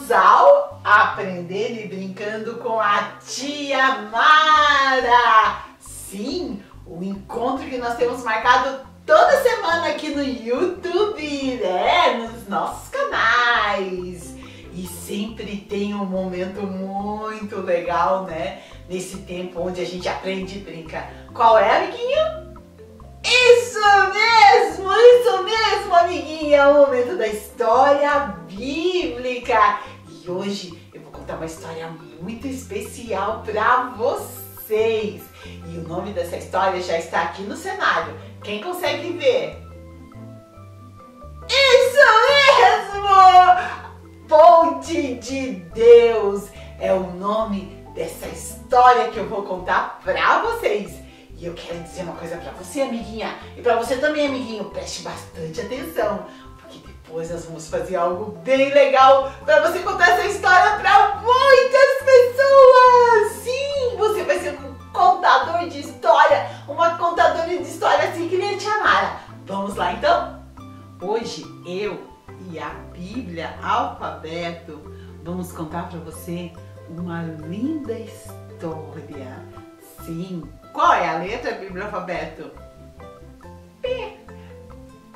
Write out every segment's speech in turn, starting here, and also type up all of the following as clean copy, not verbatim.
Bem-vindos ao Aprendendo e Brincando com a Tia Mara! Sim, o encontro que nós temos marcado toda semana aqui no YouTube, nos nossos canais. E sempre tem um momento muito legal, nesse tempo onde a gente aprende e brinca. Qual é, amiguinho? Isso mesmo, amiguinha, é o momento da história bíblica. E hoje eu vou contar uma história muito especial para vocês. E o nome dessa história já está aqui no cenário. Quem consegue ver? Isso mesmo! Ponte de Deus é o nome dessa história que eu vou contar para vocês. E eu quero dizer uma coisa pra você, amiguinha, e pra você também, amiguinho, preste bastante atenção, porque depois nós vamos fazer algo bem legal pra você contar essa história pra muitas pessoas. Sim, você vai ser um contador de história, uma contadora de história assim que nem a Tia Mara. Vamos lá então? Hoje eu e a Bíblia Alfabeto vamos contar pra você uma linda história. Sim. Qual é a letra, Bíblia Alfabeto? P.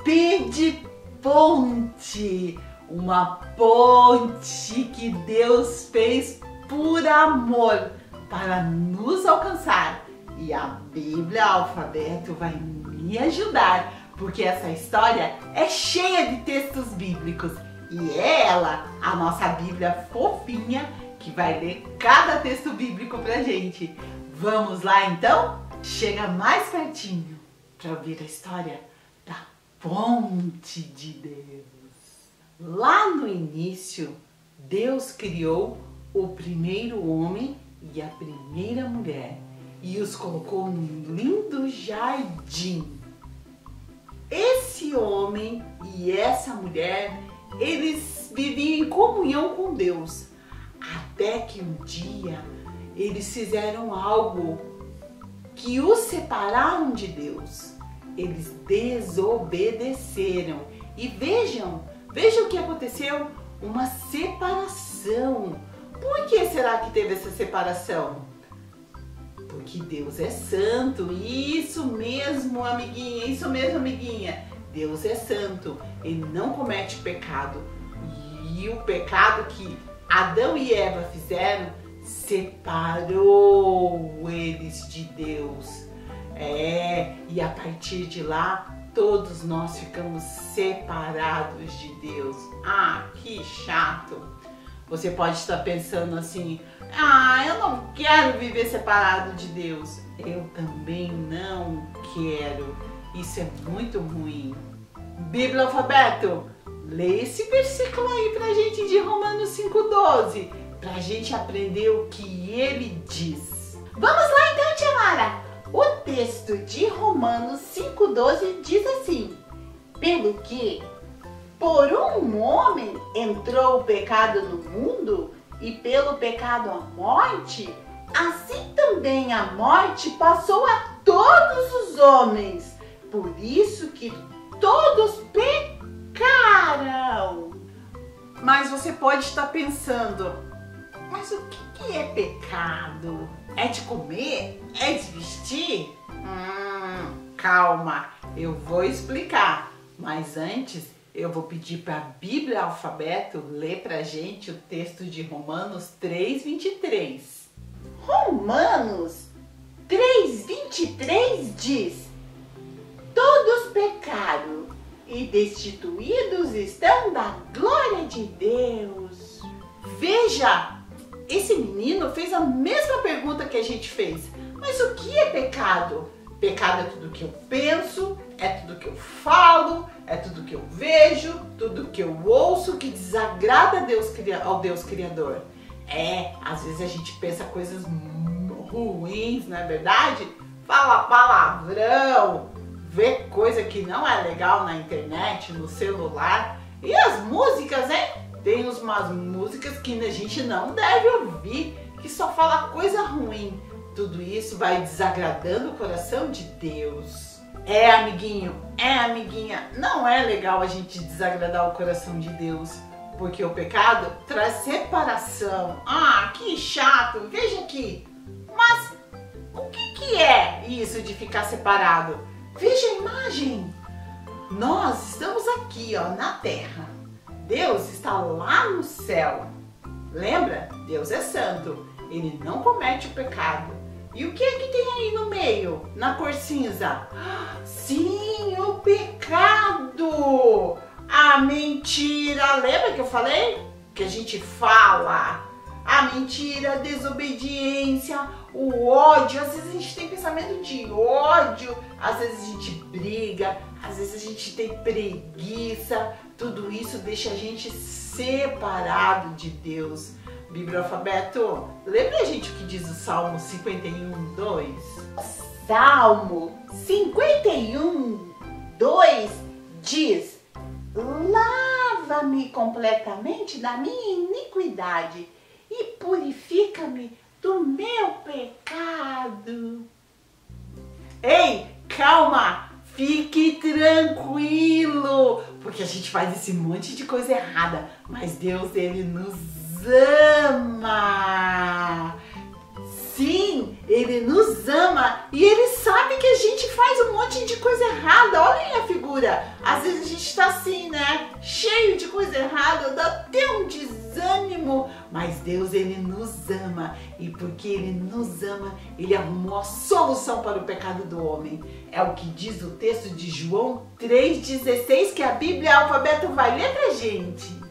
P de ponte. Uma ponte que Deus fez por amor para nos alcançar. E a Bíblia Alfabeto vai me ajudar, porque essa história é cheia de textos bíblicos. E é ela, a nossa Bíblia fofinha, que vai ler cada texto bíblico pra gente. Vamos lá então? Chega mais pertinho para ouvir a história da Ponte de Deus. Lá no início, Deus criou o primeiro homem e a primeira mulher e os colocou num lindo jardim. Esse homem e essa mulher, eles viviam em comunhão com Deus, até que um dia eles fizeram algo que os separaram de Deus. Eles desobedeceram. E vejam o que aconteceu. Uma separação. Por que será que teve essa separação? Porque Deus é santo. Isso mesmo, amiguinha. Deus é santo. Ele não comete pecado. E o pecado que Adão e Eva fizeram separou eles de Deus. E a partir de lá, todos nós ficamos separados de Deus. Ah, que chato! Você pode estar pensando assim, eu não quero viver separado de Deus. Eu também não quero. Isso é muito ruim. Bíblia Alfabeto, lê esse versículo aí pra gente de Romanos 5,12. Pra gente aprender o que ele diz. Vamos lá então, Tia Mara. O texto de Romanos 5,12 diz assim: pelo que por um homem entrou o pecado no mundo, e pelo pecado a morte, assim também a morte passou a todos os homens. Por isso que todos pecaram. Mas você pode estar pensando, mas o que é pecado? É de comer? É de vestir? Calma, eu vou explicar. Mas antes, eu vou pedir para a Bíblia Alfabeto ler pra gente o texto de Romanos 3,23. Romanos 3,23 diz: todos pecaram e destituídos estão da glória de Deus. Veja! Esse menino fez a mesma pergunta que a gente fez. Mas o que é pecado? Pecado é tudo que eu penso, é tudo que eu falo, é tudo que eu vejo, tudo que eu ouço que desagrada ao Deus Criador. Às vezes a gente pensa coisas ruins, não é verdade? Fala palavrão, vê coisa que não é legal na internet, no celular. E as músicas, Tem umas músicas que a gente não deve ouvir, que só fala coisa ruim. Tudo isso vai desagradando o coração de Deus. Amiguinho, amiguinha, não é legal a gente desagradar o coração de Deus. Porque o pecado traz separação. Ah, que chato, veja aqui. Mas o que é isso de ficar separado? Veja a imagem. Nós estamos aqui, ó, na terra. Deus está lá no céu. Lembra? Deus é santo. Ele não comete o pecado. E o que é que tem aí no meio, na cor cinza? Sim, o pecado! A mentira! Lembra que eu falei? Que a gente fala. A mentira, a desobediência, o ódio. Às vezes a gente tem pensamento de ódio. Às vezes a gente briga. Às vezes a gente tem preguiça. Tudo isso deixa a gente separado de Deus. Biblialfabeto, lembra a gente o que diz o Salmo 51, 2? Salmo 51, 2 diz: lava-me completamente da minha iniquidade e purifica-me do meu pecado. Ei, calma! Fique tranquilo, porque a gente faz esse monte de coisa errada, mas Deus, Ele nos ama. Sim, Ele nos ama e Ele sabe que a gente faz um monte de coisa errada. Olhem a figura. Às vezes a gente está assim, né? Cheio de coisa errada, dá até um desânimo. Mas Deus, Ele nos ama. E porque Ele nos ama, Ele arrumou a solução para o pecado do homem. É o que diz o texto de João 3,16, que a Bíblia Alfabeto vai ler pra gente.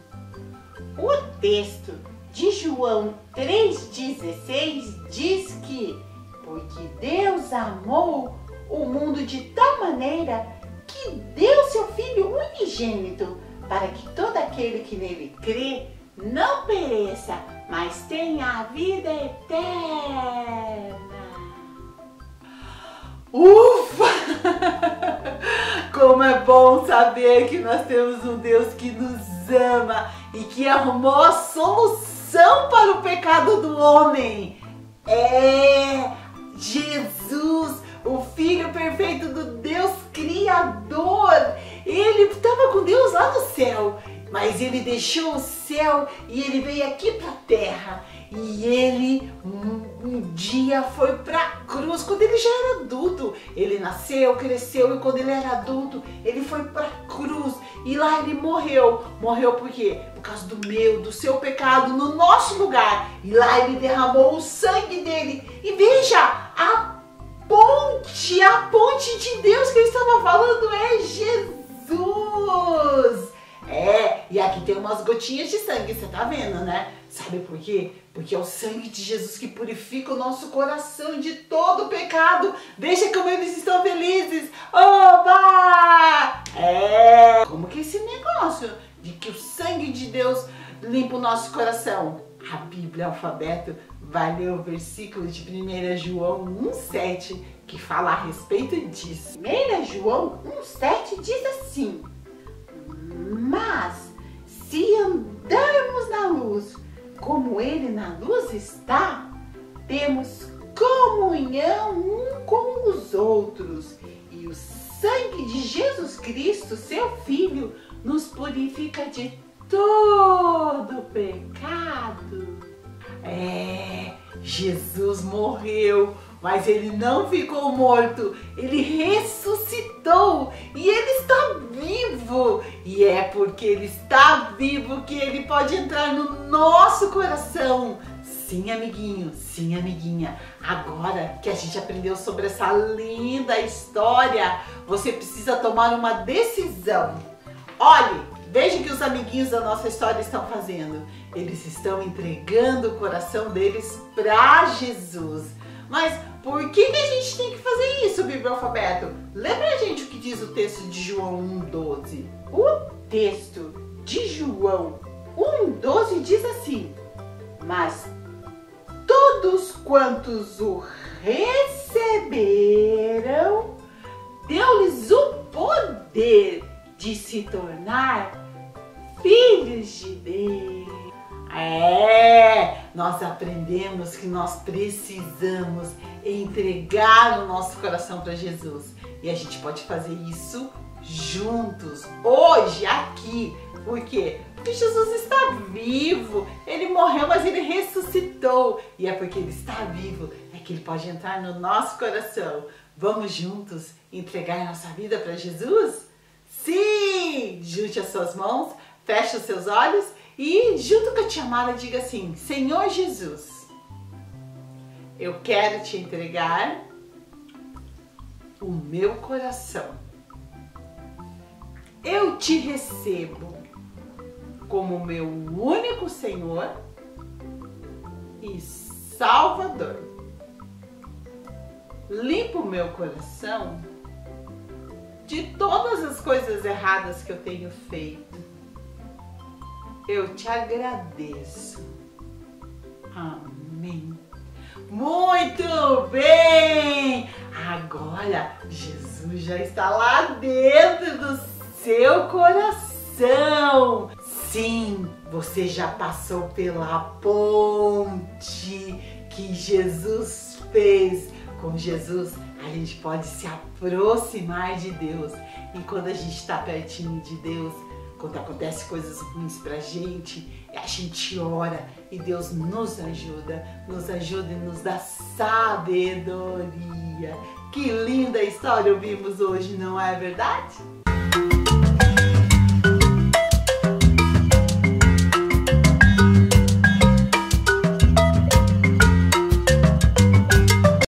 O texto de João 3,16 diz que porque Deus amou o mundo de tal maneira que deu seu Filho unigênito para que todo aquele que nele crê não pereça, mas tenha a vida eterna. Ufa! Como é bom saber que nós temos um Deus que nos ama e que arrumou a solução para o pecado do homem. É Jesus, o Filho perfeito do Deus Criador. Ele estava com Deus lá no céu, mas ele deixou o céu e ele veio aqui para a terra. E ele um dia foi para a cruz, quando ele já era adulto. Ele nasceu, cresceu e quando ele era adulto, ele foi para a cruz. E lá ele morreu. Morreu por quê? Por causa do meu, do seu pecado, no nosso lugar. E lá ele derramou o sangue dele. E veja, a ponte de Deus que ele estava falando é Jesus. É, e aqui tem umas gotinhas de sangue, você tá vendo, né? Sabe por quê? Porque é o sangue de Jesus que purifica o nosso coração de todo o pecado. Veja como eles estão felizes. Oba! É, como que é esse negócio de que o sangue de Deus limpa o nosso coração? A Bíblia Alfabeto vai ler o versículo de 1 João 1,7 que fala a respeito disso. 1 João 1,7 diz assim: mas se andarmos na luz, como Ele na luz está, temos comunhão um com os outros. E o sangue de Jesus Cristo, seu Filho, nos purifica de todo pecado. É, Jesus morreu, mas Ele não ficou morto, Ele ressuscitou e Ele está vivo. E é porque Ele está vivo que Ele pode entrar no nosso coração. Sim, amiguinho, sim, amiguinha. Agora que a gente aprendeu sobre essa linda história, você precisa tomar uma decisão. Olhe, veja o que os amiguinhos da nossa história estão fazendo. Eles estão entregando o coração deles para Jesus. Mas por que a gente tem que fazer isso, Biblialfabeto? Lembra a gente o que diz o texto de João 1,12? O texto de João 1,12 diz assim: mas todos quantos o receberam, deu-lhes o poder de se tornar filhos de Deus. Nós aprendemos que nós precisamos entregar o nosso coração para Jesus. E a gente pode fazer isso juntos, hoje, aqui. Por quê? que Jesus está vivo. Ele morreu, mas ele ressuscitou. E é porque ele está vivo é que ele pode entrar no nosso coração. Vamos juntos entregar nossa vida para Jesus? Sim! Junte as suas mãos, feche os seus olhos e junto com a tia Mara diga assim: Senhor Jesus, eu quero te entregar o meu coração. Eu te recebo como meu único Senhor e Salvador. Limpa o meu coração de todas as coisas erradas que eu tenho feito. Eu te agradeço. Amém. Muito bem! Agora Jesus já está lá dentro do seu coração. Sim, você já passou pela ponte que Jesus fez. Com Jesus, a gente pode se aproximar de Deus. E quando a gente está pertinho de Deus, quando acontecem coisas ruins pra gente, a gente ora e Deus nos ajuda e nos dá sabedoria. Que linda história ouvimos hoje, não é verdade?